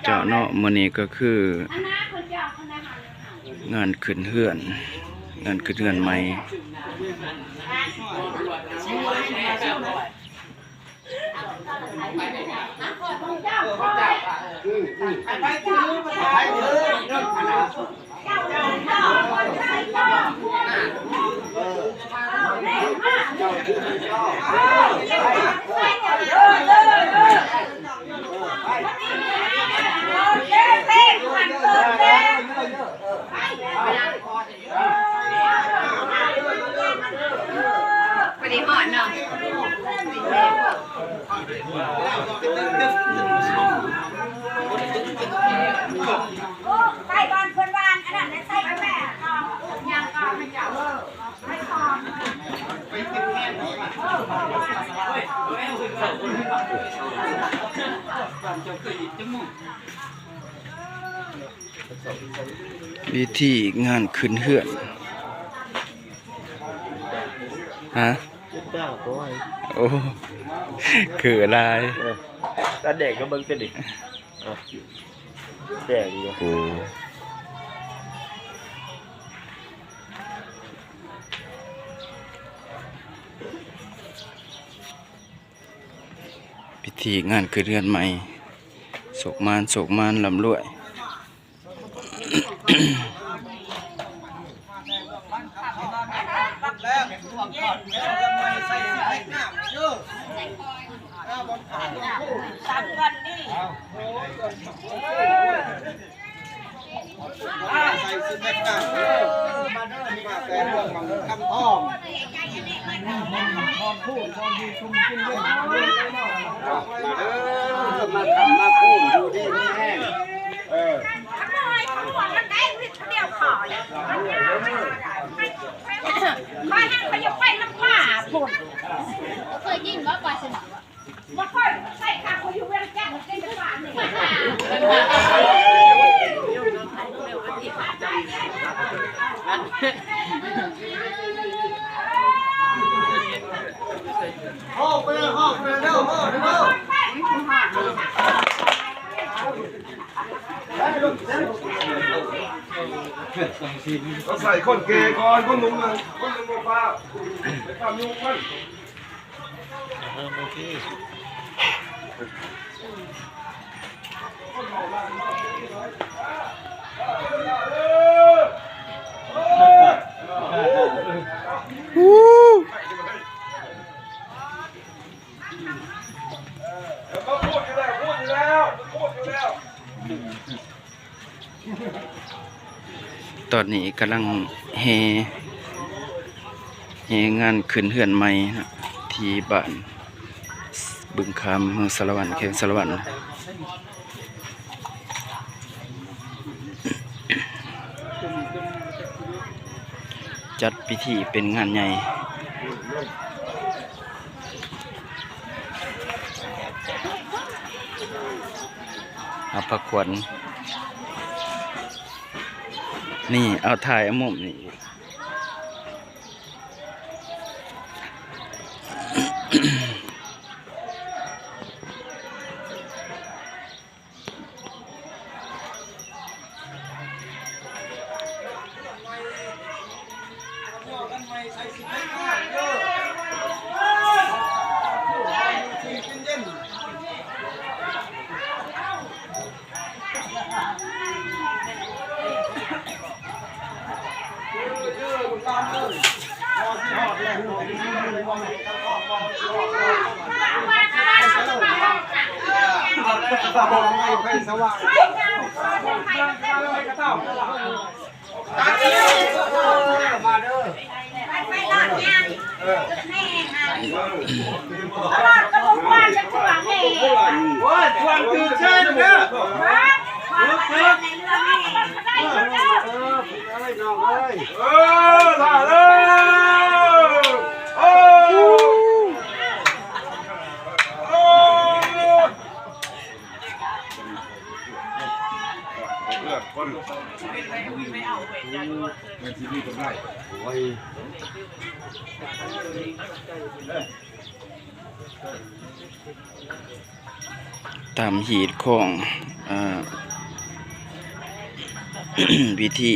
เจาะเนาะมื้อนี้ก็คืองานขึ้นเฮือนงานขึ้นเฮือนใหม่ไปดีหอดเนาะใส่บอลเพื่อนวานอันนั้นใส่แม่ยังก็ไม่จับไม่พอวิธีงานขึ้นเฮือนฮะโอ้คืออะไรตาแดงก็เบิ่งเป็นดิแดงอยู่โอ้พิธีงานขึ้นเฮือนใหม่โศกมานลำรวยตัดกันนี่ใส่ซิเมนต์กันมาเด้อมาแต่เรื่องของคำพ้องพูดความดีชุมกินเรื่องมาเด้อมาทำมาพูดอยู่ที่นี่แห้งขโมยขโมยมันได้ผิดเดียวขอเลยไม่ให้เขาจะไปน้ำป่าผุดเคยยินว่าปลาสนอว่าค่อยใส่ข้าวเขาอยู่เวลาแจ้งมันเป็นจังหวะนี่ห้องไปเด้อห้องไปเด้อห้องไปเด้อเราใส่คนเกย์ก่อนคนนุ่มเลยคนนุ่มมาป้าไปทำยุ่งมันตอนนี้กำลังเฮงานขึ้นเฮือนใหม่นะที่บ้านบึงคำเมืองสารวัตรเขตสารวัตรจัดพิธีเป็นงานใหญ่เอาผักขวัญนี่เอาถ่ายเอามุมนี่สว่างมาเด้อไปหลอดยังแม่ค่ะหลอดกระบอกว่าจะขวางแม่ว่าทวงคืนเชิญเด้อในเรื่องนี้ได้เด้อได้น้องเลยถ่ายเลยคนไม่เอาเงินที่นี่ก็ได้โอ้ย ตามหีดของวิธี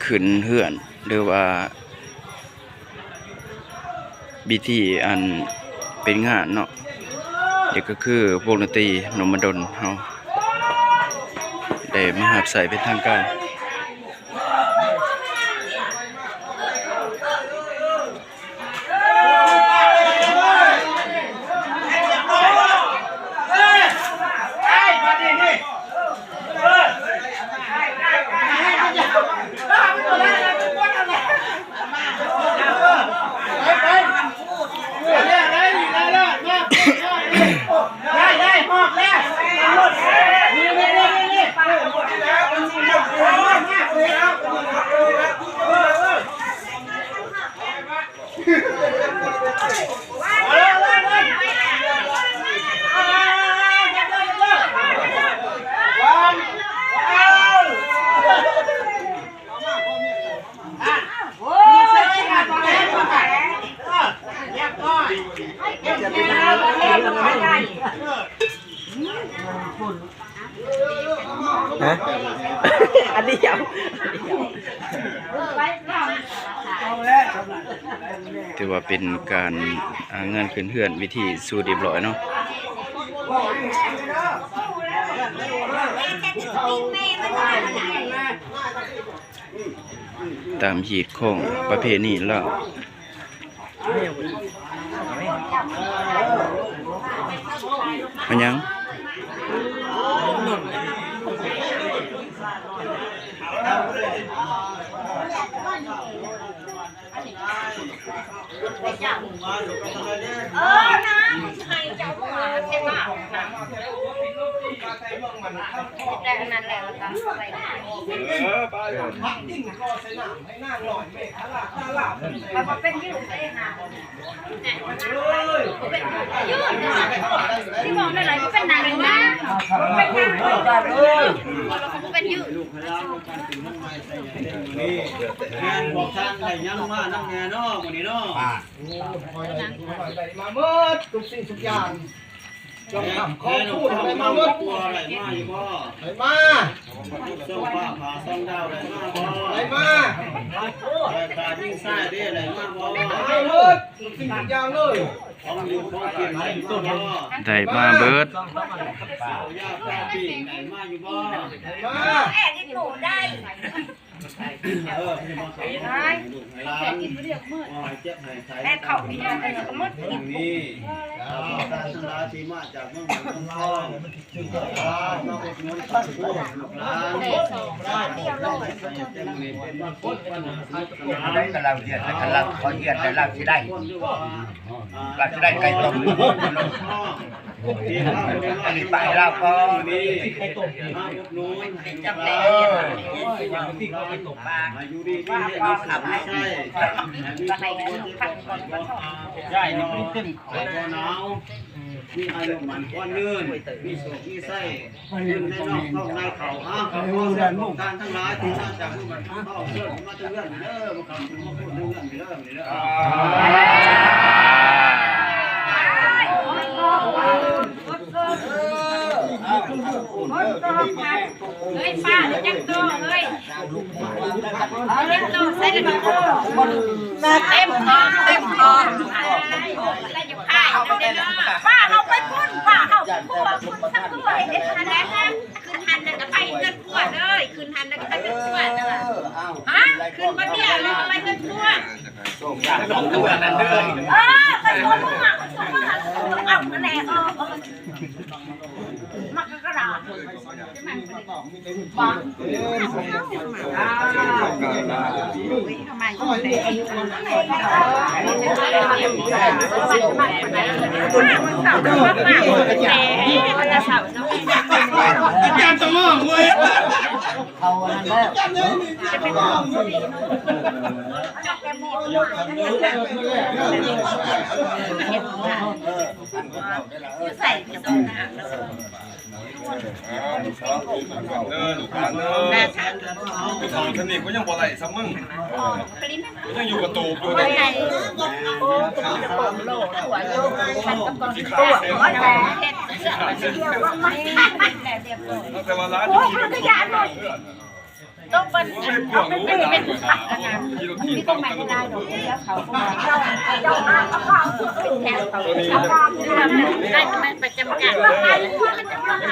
ขึ้นเฮือนหรือว่าวิธีอันเป็นงานเนาะเด็กก็คือวงดนตรีนมดลเฮาได้มาหับใส่เป็นทางการอันนี้ยาวถือว่าเป็นการงานขึ้นเฮือนวิธีสู่เรียบร้อยเนาะตามหีดของประเพณีแล้วมันยังนะให้เจ้าหัวแค่ว่าแต่อันนั้นแหละแล้วก็ใส่มันเป็นยืดเลยนะยืดที่มองได้เลยก็เป็นหนังนะเป็นหนังเป็นยืดงานบอกทางไหนยังมานั่งงานเนาะวันนี้เนาะมาเมื่อทุกสิ่งทุกอย่างจงทำข้อพูดอะไรมาเมื่อตัวอะไรมาอยู่บ่อะไรมาส่งฟ้าผ่าส่งดาวอะไรมาบ่อะไรมาการยิ่งไส้ได้อะไรมาบ่ให้เมื่อทุกสิ่งทุกอย่างเลยของอยู่ของกินไหนมาบ่ได้มาเบิดยาปลาปีไหนมาอยู่บ่มาแอบกินหนูได้ร้านกินเรียกมืดเจ็บหายใจแอบเขาไม่ได้เลยก็มืดกินนี่การทำลายที่มาจากเมืองหลวงทองนอกจากนั้นก็ถือว่าร้านได้กับเราเรียนแล้วกับเราขอเรียนแล้วเราจะได้เราจะได้ไก่ต้มอันนี้ไปเราก็นี่ไก่ต้มมาอุดหนุนจำได้ที่เขาไปตกปลาอยู่ดีที่นี่ขับไม่ใช่ใช่นี่ไม่ตึงหนาวมีอายุมันก้อนเนื่นมีโศกมีไส้ยืนในนอกเข้าในเขาการทั้งหลายที่มาจากผู้บริโภคเข้าเรื่องมาเรื่องเด้อมาคำมาพูดเรื่องเรื่องเฮ้ยป้าจังโตเฮ้ยเล่นโตใส่เลยเต็มคอเต็มคออะไรอยู่ข้างเดี๋ยวป้าเขาไปพุ่นป้าเขาพุ่นสักตัวเด็ดทันแล้วนะคืนทันแล้วก็ไปเงินทั่วเลยคืนทันแล้วก็ไปเงินทั่วเลยฮะคืนมาเดียวแล้วก็ไปเงินทั่วสองตัวนั่นเลยไปทั่วมึงอ่ะอ่ะนั่นแหละมักกระดาษบ้านทำไมก็ไม่ได้มันจะเสาเนาะจำตัวมั่งเว้ยเขาอันแล้วใส่กระสุนหนักแม่ฉันเขาสนิทก็ยังบ่ไหลซ้ำมึงยังอยู่กับตูบอยู่เลยโอ้โหโลหัวโยมันกับตัวหัวเห็ด แต่ว่าร้าน โอ้ยมันก็ยานเลยต้องเป็นเป็นผักนะมีต้องแม่ได้ดอกแล้วเขาก็มาเจ้ามาเขาเป็นแถวเขาได้ทำไมประจำการได้มันจะมาไหน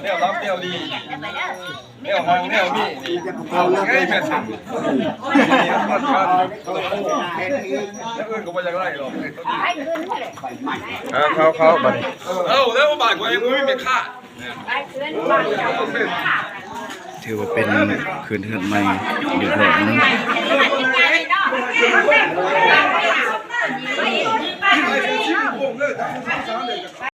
เนี่ยรับเนี่ยดีเนี่ยห้องเนี่ยมีเอาแล้วแค่สั่งเนี่ยมันกันแล้วอื่นก็ไม่อยากได้หรอก ให้คืนเลย เขาบัด แล้วบาทกว่ายังไม่มีค่า ให้คืนบ้านเจ้า ถือว่าเป็นคืนเทือนใหม่เดือดร้อน ไม่